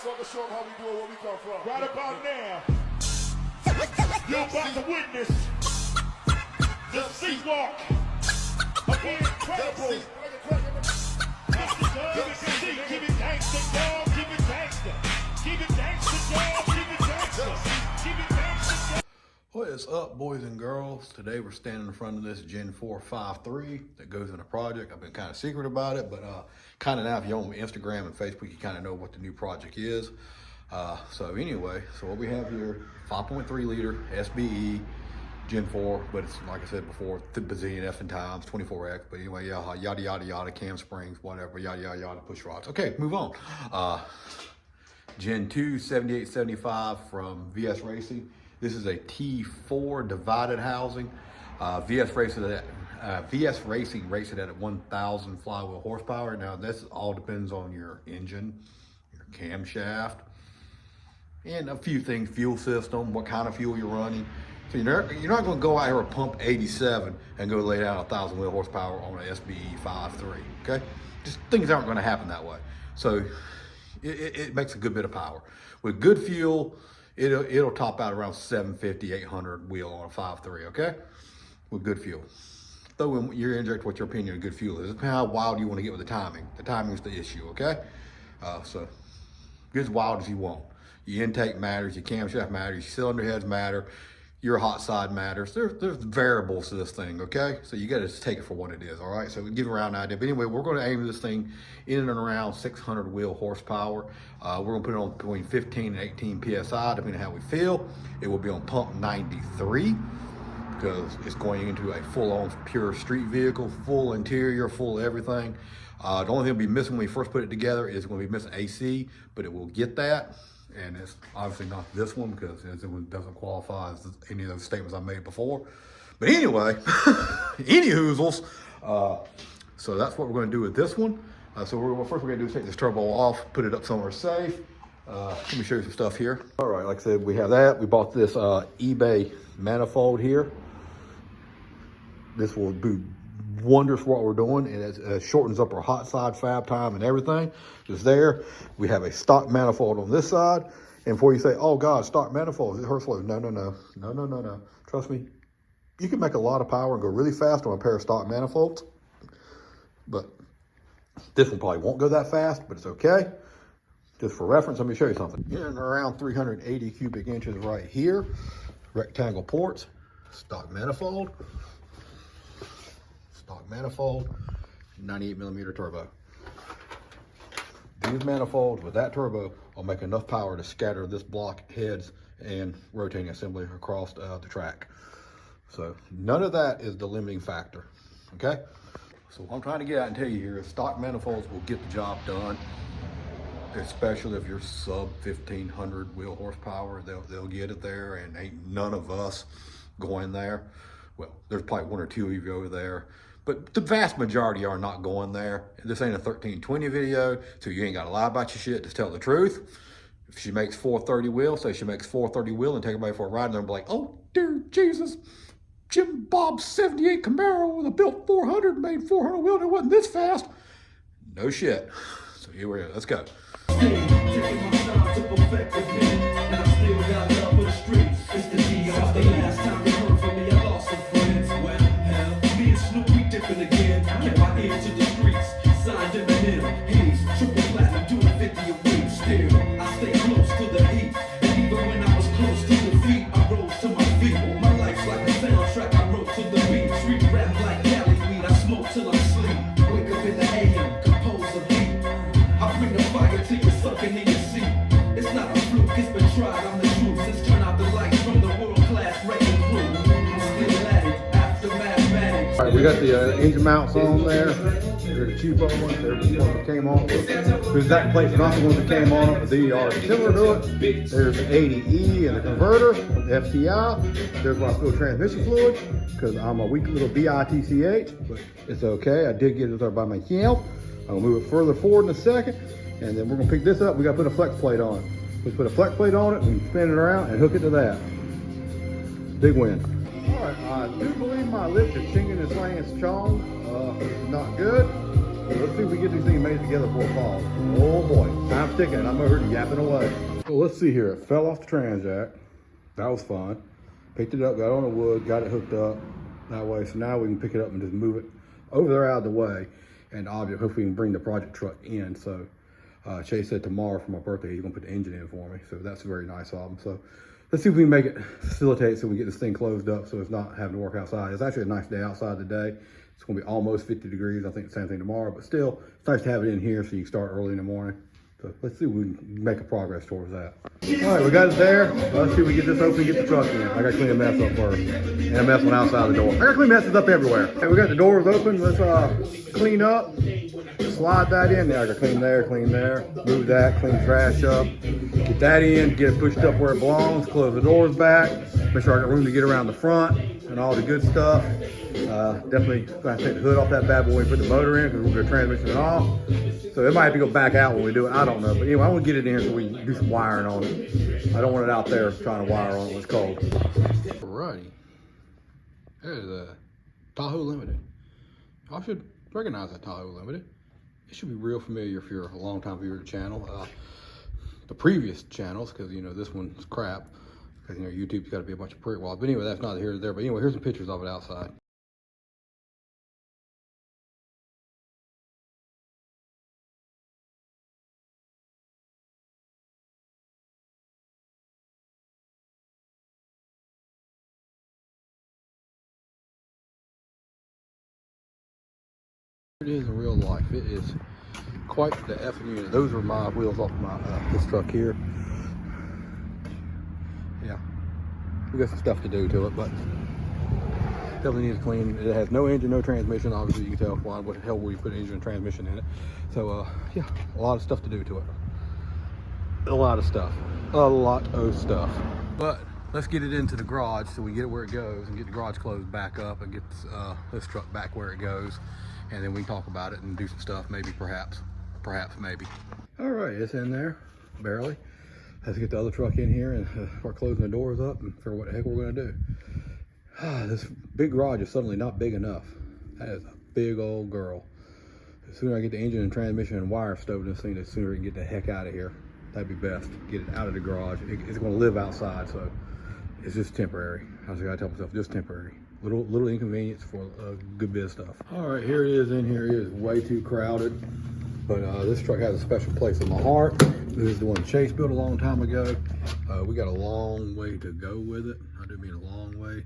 so I can show them how we do it, where we come from. Right about now, you're about to witness the sea walk of the incredible. Keep it gangsta, dog. Keep it gangsta. Keep it gangsta, dog. Keep it gangsta. Keep it gangsta. What is up, boys and girls? Today we're standing in front of this Gen 453 that goes in a project. I've been kind of secret about it, but kind of now if you're on Instagram and Facebook, you kind of know what the new project is. So anyway, so what we have here, 5.3 liter SBE Gen 4, but it's like I said before, the bazillion effing times, 24X. But anyway, yeah, yada yada yada, cam springs, whatever, yada yada yada, push rods. Okay, move on. Gen 2 7875 from VS Racing. This is a T4 divided housing. VS Racing rates it at 1,000 flywheel horsepower. Now this all depends on your engine, your camshaft, and a few things, fuel system, what kind of fuel you're running. So you're not going to go out here and pump 87 and go lay down 1,000 wheel horsepower on an SBE 5.3. Okay, just things aren't going to happen that way. So it makes a good bit of power with good fuel. It'll top out around 750, 800 wheel on a 5.3, okay? With good fuel. Throw in your inject what your opinion of good fuel is. How wild you want to get with the timing. The timing is the issue, okay? So get as wild as you want. Your intake matters, your camshaft matters, your cylinder heads matter, your hot side matters. There's variables to this thing, okay? So you gotta just take it for what it is, all right? So we give you around an idea. But anyway, we're gonna aim this thing in and around 600 wheel horsepower. We're gonna put it on between 15 and 18 PSI, depending on how we feel. It will be on pump 93 because it's going into a full-on pure street vehicle, full interior, full everything. The only thing will be missing when we first put it together is gonna be missing AC, but it will get that. And it's obviously not this one because it doesn't qualify as any of those statements I made before. But anyway, any hoozles. So that's what we're going to do with this one. So first we're going to do is take this turbo off, put it up somewhere safe. Let me show you some stuff here. All right, like I said, we have that. We bought this eBay manifold here. This will do wonders for what we're doing, and it shortens up our hot side fab time and everything. Just there. We have a stock manifold on this side, and before you say, oh God, stock manifold, it hurts slow. No. Trust me, you can make a lot of power and go really fast on a pair of stock manifolds, but this one probably won't go that fast, but it's okay. Just for reference, let me show you something. In and around 380 cubic inches right here, rectangle ports, stock manifold, 98 millimeter turbo. These manifolds with that turbo will make enough power to scatter this block heads and rotating assembly across the track. So none of that is the limiting factor, okay? So what I'm trying to get out and tell you here is stock manifolds will get the job done, especially if you're sub 1,500 wheel horsepower. They'll get it there, and ain't none of us going there. Well, there's probably one or two of you over there, but the vast majority are not going there. This ain't a 1320 video, so you ain't got to lie about your shit. Just tell the truth. If she makes 430 wheel, say she makes 430 wheel and take everybody for a ride, and they'll be like, oh, dear Jesus, Jim Bob's 78 Camaro with a built 400 made 400 wheel and it wasn't this fast. No shit. So here we are. Let's go. We got the engine mounts on there. There's the cheapo ones. There's the ones that came on. There's that place, not the ones that came on it, but they are similar to it. There's the 80E and the converter, the FTI. There's my fuel transmission fluid, because I'm a weak little BITCH, but it's okay. I did get it there by myself. I'll move it further forward in a second, and then we're gonna pick this up. We gotta put a flex plate on it. Let's put a flex plate on it, and spin it around and hook it to that. Big win. All right, I do believe my lift is singing this Lance Chong. Not good. Let's see if we get these things made together before fall. Oh boy, time's ticking and I'm over here yapping away. So let's see here. It fell off the transjack. That was fun. Picked it up, got on the wood, got it hooked up that way. So now we can pick it up and just move it over there out of the way. And obviously, hopefully we can bring the project truck in. So Chase said tomorrow for my birthday, he's gonna put the engine in for me. So that's very nice of him. So let's see if we can make it facilitate so we get this thing closed up so it's not having to work outside. It's actually a nice day outside today. It's gonna be almost 50 degrees. I think the same thing tomorrow, but still, it's nice to have it in here so you can start early in the morning. So let's see if we can make a progress towards that. All right, we got it there. Let's see if we get this open and get the truck in. I gotta clean the mess up first. And a mess went outside the door. I gotta clean messes up everywhere. Okay, we got the doors open. Let's clean up. Slide that in there. I gotta clean there, move that, clean trash up. Get that in, get it pushed up where it belongs, close the doors back, make sure I got room to get around the front and all the good stuff. Definitely gonna take the hood off that bad boy and put the motor in because we're gonna transmission it off. So it might have to go back out when we do it. I don't know. But anyway, I want to get it in here so we can do some wiring on it. I don't want it out there trying to wire on it when it's cold. Alrighty. There's a Tahoe Limited. I should recognize that Tahoe Limited. It should be real familiar if you're a long time viewer of the channel. The previous channels, because you know this one's crap. Because you know YouTube's got to be a bunch of prick walls. But anyway, that's neither here nor there. But anyway, here's some pictures of it outside. It is in real life. It is quite the effing unit. Those are my wheels off my this truck here. Yeah, we got some stuff to do to it, but definitely needs clean. It has no engine, no transmission. Obviously, you can tell why. What the hell would you put engine and transmission in it? So yeah, a lot of stuff to do to it. A lot of stuff. But let's get it into the garage so we get it where it goes and get the garage closed back up and get this truck back where it goes. And then we can talk about it and do some stuff, maybe, perhaps, maybe. All right, it's in there, barely. Let's get the other truck in here and start closing the doors up and figure what the heck we're gonna do. This big garage is suddenly not big enough. That is a big old girl. The sooner I get the engine and transmission and wire stowed in this thing, the sooner we can get the heck out of here. That'd be best, get it out of the garage. It's gonna live outside, so it's just temporary. I just gotta tell myself, just temporary. Little inconvenience for a good bit of stuff. All right, here it is in here. It is way too crowded, but this truck has a special place in my heart. This is the one Chase built a long time ago. We got a long way to go with it. I do mean a long way,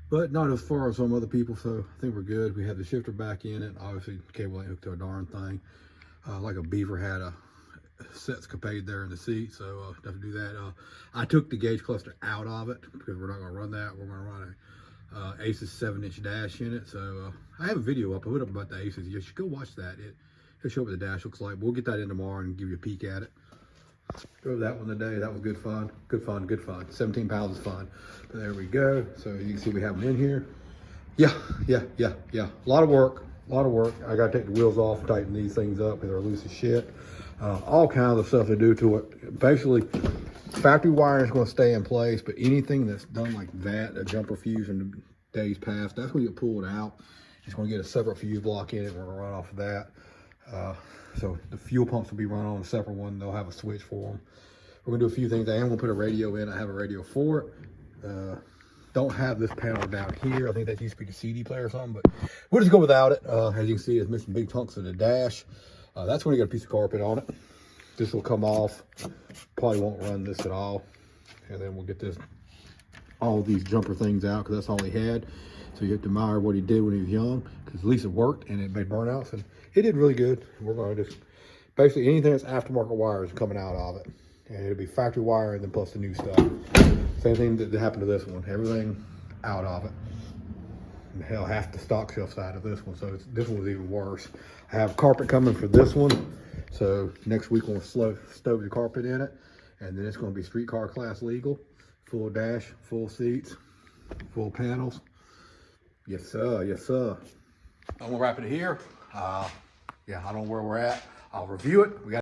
but not as far as some other people, so I think we're good. We have the shifter back in it. Obviously, the cable ain't hooked to a darn thing. Like a beaver had a setscapade there in the seat, so have to do that. I took the gauge cluster out of it because we're not gonna run that. We're gonna run a Aces 7-inch dash in it. So I have a video up. I put up about the Aces. You should go watch that. It'll show what the dash looks like. We'll get that in tomorrow and give you a peek at it. Drove that one today. That was good fun. Good fun. 17 pounds is fun. But there we go. So you can see we have them in here. Yeah. A lot of work. I got to take the wheels off and tighten these things up because they're loose as shit. All kinds of stuff to do to it. Basically, factory wiring is going to stay in place, but anything that's done like that, a jumper fuse in the days past, that's going to get pulled out. It's going to get a separate fuse block in it. We're going to run off of that. So the fuel pumps will be run on a separate one. They'll have a switch for them. We're going to do a few things. I am going to put a radio in. I have a radio for it. Don't have this panel down here. I think that used to be the CD player or something, but we'll just go without it. As you can see, it's missing big chunks of the dash. That's when you got a piece of carpet on it. This will come off. Probably won't run this at all. And then we'll get all these jumper things out because that's all he had. So you have to admire what he did when he was young, because at least it worked and it made burnouts and it did really good. We're going to just basically anything that's aftermarket wire is coming out of it, and it'll be factory wire and then plus the new stuff. Same thing that happened to this one. Everything out of it. And hell, half the stock shelf side of this one. So this one was even worse. I have carpet coming for this one. So next week we'll stow the carpet in it, and then it's going to be streetcar class legal, full dash, full seats, full panels. Yes sir, yes sir. I'm gonna wrap it here. Yeah, I don't know where we're at. I'll review it. We got